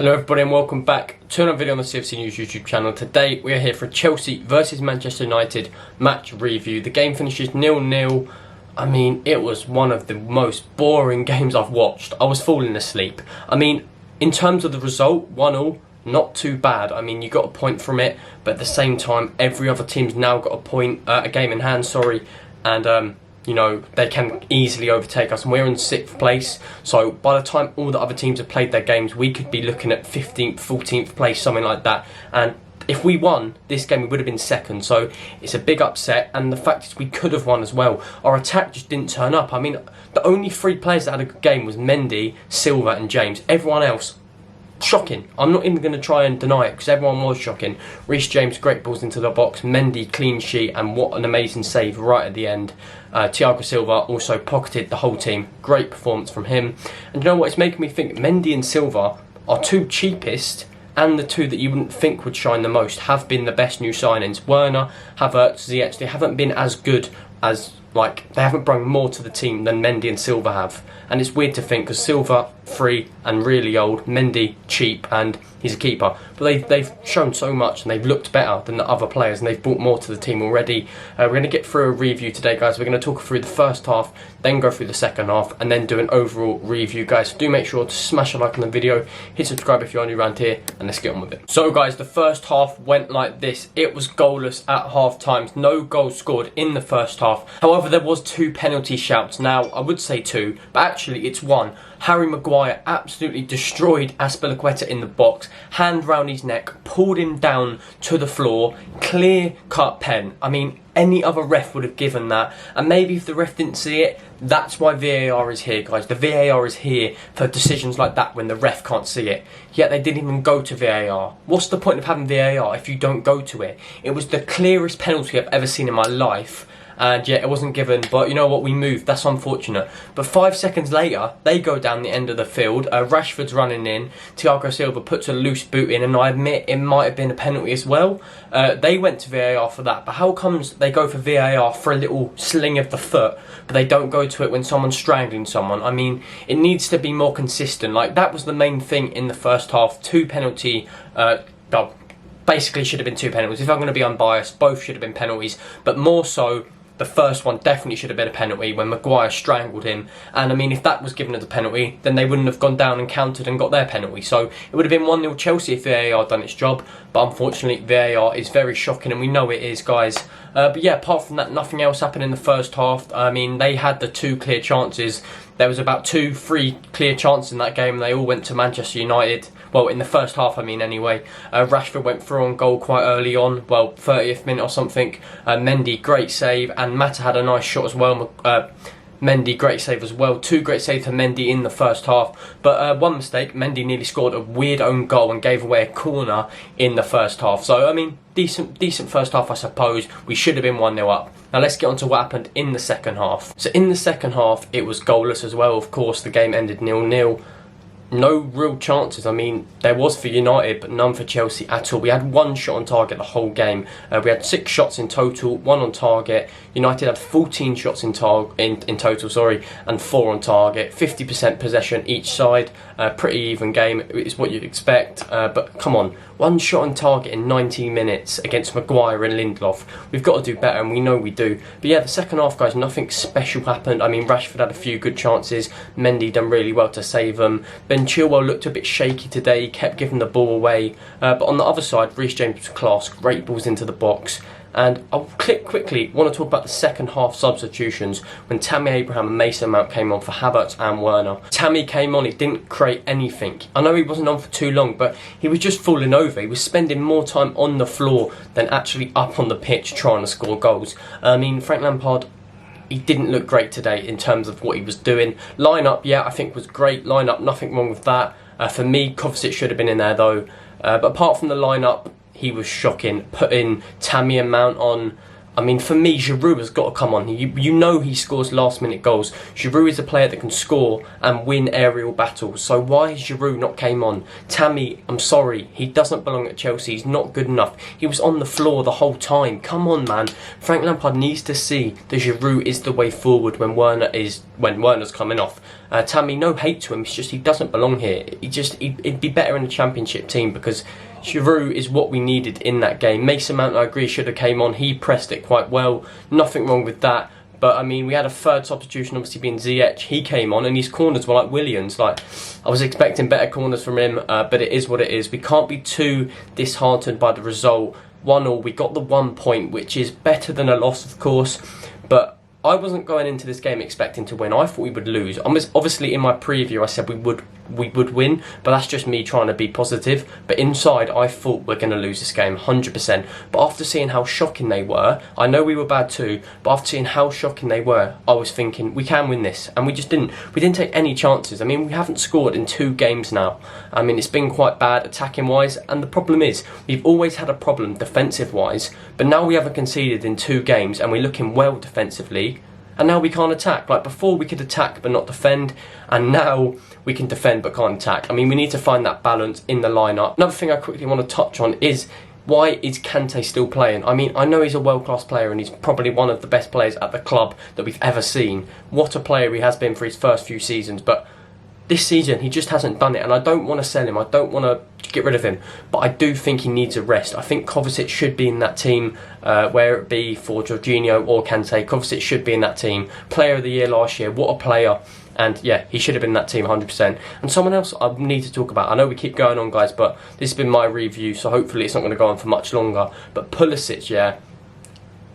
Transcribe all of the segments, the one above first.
Hello everybody and welcome back to another video on the CFC News YouTube channel. Today we are here for a Chelsea versus Manchester United match review. The game finishes 0-0. I mean, it was one of the most boring games I've watched. I was falling asleep. I mean, in terms of the result, 1-1, not too bad. I mean, you got a point from it, but at the same time, every other team's now got a game in hand, and you know, they can easily overtake us, and we're in 6th place. So by the time all the other teams have played their games, we could be looking at 15th, 14th place, something like that. And if we won this game, we would have been 2nd. So it's a big upset, and the fact is we could have won as well. Our attack just didn't turn up. I mean, the only 3 players that had a good game was Mendy, Silva and James. Everyone else, shocking. I'm not even going to try and deny it because everyone was shocking. Reece James, great balls into the box. Mendy, clean sheet, and what an amazing save right at the end. Thiago Silva also pocketed the whole team. Great performance from him. And you know what? It's making me think Mendy and Silva are 2 cheapest, and the 2 that you wouldn't think would shine the most have been the best new signings. Werner, Havertz, Ziyech, they haven't been as good as, like, they haven't brought more to the team than Mendy and Silva have. And it's weird to think because Silva, free and really old, Mendy, cheap, and he's a keeper. But they've shown so much and they've looked better than the other players and they've brought more to the team already. We're going to get through a review today, guys. We're going to talk through the first half, then go through the second half, and then do an overall review, guys. So do make sure to smash a like on the video, hit subscribe if you're new around here, and let's get on with it. So, guys, the first half went like this. It was goalless at half times. No goals scored in the first half. However, there was 2 penalty shouts. Now, I would say 2, but actually it's 1. Harry Maguire absolutely destroyed Azpilicueta in the box, hand round his neck, pulled him down to the floor, clear cut pen. I mean, any other ref would have given that, and maybe if the ref didn't see it, that's why VAR is here, guys. The VAR is here for decisions like that when the ref can't see it. Yet they didn't even go to VAR. What's the point of having VAR if you don't go to it? It was the clearest penalty I've ever seen in my life. And yeah, it wasn't given, but you know what, we moved, that's unfortunate. But 5 seconds later, they go down the end of the field, Rashford's running in, Thiago Silva puts a loose boot in, and I admit it might have been a penalty as well. They went to VAR for that, but how comes they go for VAR for a little sling of the foot, but they don't go to it when someone's strangling someone? I mean, it needs to be more consistent. Like, that was the main thing in the first half, 2 penalty, basically should have been 2 penalties. If I'm going to be unbiased, both should have been penalties, but more so, the first one definitely should have been a penalty when Maguire strangled him. And I mean, if that was given as a penalty, then they wouldn't have gone down and countered and got their penalty. So it would have been 1-0 Chelsea if VAR done its job. But unfortunately, VAR is very shocking, and we know it is, guys. But yeah, apart from that, nothing else happened in the first half. I mean, they had the 2 clear chances. There was about 2-3 clear chances in that game, and they all went to Manchester United. Well, in the first half, I mean, anyway. Rashford went through on goal quite early on, well, 30th minute or something. Mendy, great save, and Mata had a nice shot as well. Mendy, great save as well. 2 great saves for Mendy in the first half. But one mistake, Mendy nearly scored a weird own goal and gave away a corner in the first half. So, I mean, decent first half, I suppose. We should have been 1-0 up. Now, let's get on to what happened in the second half. So, in the second half, it was goalless as well. Of course, the game ended 0-0. No real chances. I mean, there was for United, but none for Chelsea at all. We had 1 shot on target the whole game. We had 6 shots in total, 1 on target. United had 14 shots in total, and 4 on target. 50% possession each side. Pretty even game is what you'd expect. But come on, 1 shot on target in 90 minutes against Maguire and Lindelof. We've got to do better, and we know we do. But yeah, the second half, guys, nothing special happened. I mean, Rashford had a few good chances. Mendy done really well to save them. Ben Chilwell looked a bit shaky today. He kept giving the ball away. But on the other side, Reece James was class. Great balls into the box. And I'll quickly want to talk about the second half substitutions when Tammy Abraham and Mason Mount came on for Havertz and Werner. Tammy came on, he didn't create anything. I know he wasn't on for too long, but he was just falling over. He was spending more time on the floor than actually up on the pitch trying to score goals. I mean, Frank Lampard, he didn't look great today in terms of what he was doing. Line-up, yeah, I think was great. Line-up, nothing wrong with that. For me, Kovacic should have been in there though. But apart from the line-up, he was shocking. Putting Tammy and Mount on, I mean, for me, Giroud has got to come on. You know he scores last-minute goals. Giroud is a player that can score and win aerial battles. So why has Giroud not came on? Tammy, I'm sorry, he doesn't belong at Chelsea. He's not good enough. He was on the floor the whole time. Come on, man. Frank Lampard needs to see that Giroud is the way forward when Werner's coming off. Tammy, no hate to him, it's just he doesn't belong here. He'd be better in the Championship team, because Giroud is what we needed in that game. Mason Mount, I agree, should have came on. He pressed it quite well. Nothing wrong with that. But, I mean, we had a third substitution, obviously being Ziyech. He came on, and his corners were like Williams. Like, I was expecting better corners from him, but it is what it is. We can't be too disheartened by the result. 1-1, we got the 1 point, which is better than a loss, of course. But I wasn't going into this game expecting to win. I thought we would lose. Obviously, in my preview, I said we would win, but that's just me trying to be positive. But inside, I thought we're going to lose this game, 100%. But after seeing how shocking they were, I know we were bad too, but after seeing how shocking they were, I was thinking, we can win this. And we just didn't. We didn't take any chances. I mean, we haven't scored in 2 games now. I mean, it's been quite bad attacking-wise, and the problem is, we've always had a problem defensive-wise, but now we haven't conceded in 2 games, and we're looking well defensively. And now we can't attack. Like, before we could attack but not defend, and now we can defend but can't attack. I mean, we need to find that balance in the lineup. Another thing I quickly want to touch on is, why is Kante still playing? I mean, I know he's a world-class player and he's probably one of the best players at the club that we've ever seen. What a player he has been for his first few seasons, but this season he just hasn't done it, and I don't want to sell him, I don't want to get rid of him, but I do think he needs a rest. I think Kovacic should be in that team, where it be for Jorginho or Kante. Kovacic should be in that team. Player of the year last year, what a player. And yeah, he should have been in that team 100%. And someone else I need to talk about, I know we keep going on, guys, but this has been my review, so hopefully it's not going to go on for much longer. But Pulisic, yeah,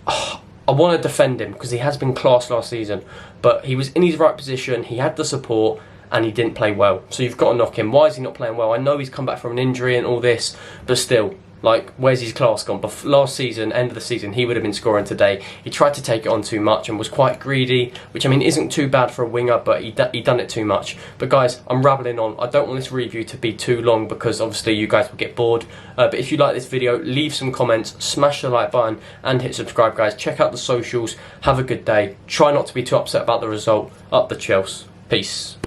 I want to defend him because he has been class last season, but he was in his right position, he had the support, and he didn't play well. So you've got to knock him. Why is he not playing well? I know he's come back from an injury and all this, but still, like, where's his class gone? But last season, end of the season, he would have been scoring today. He tried to take it on too much and was quite greedy, which, I mean, isn't too bad for a winger, but he done it too much. But guys, I'm rambling on. I don't want this review to be too long because obviously you guys will get bored. But if you like this video, leave some comments, smash the like button, and hit subscribe, guys. Check out the socials. Have a good day. Try not to be too upset about the result. Up the Chelsea. Peace.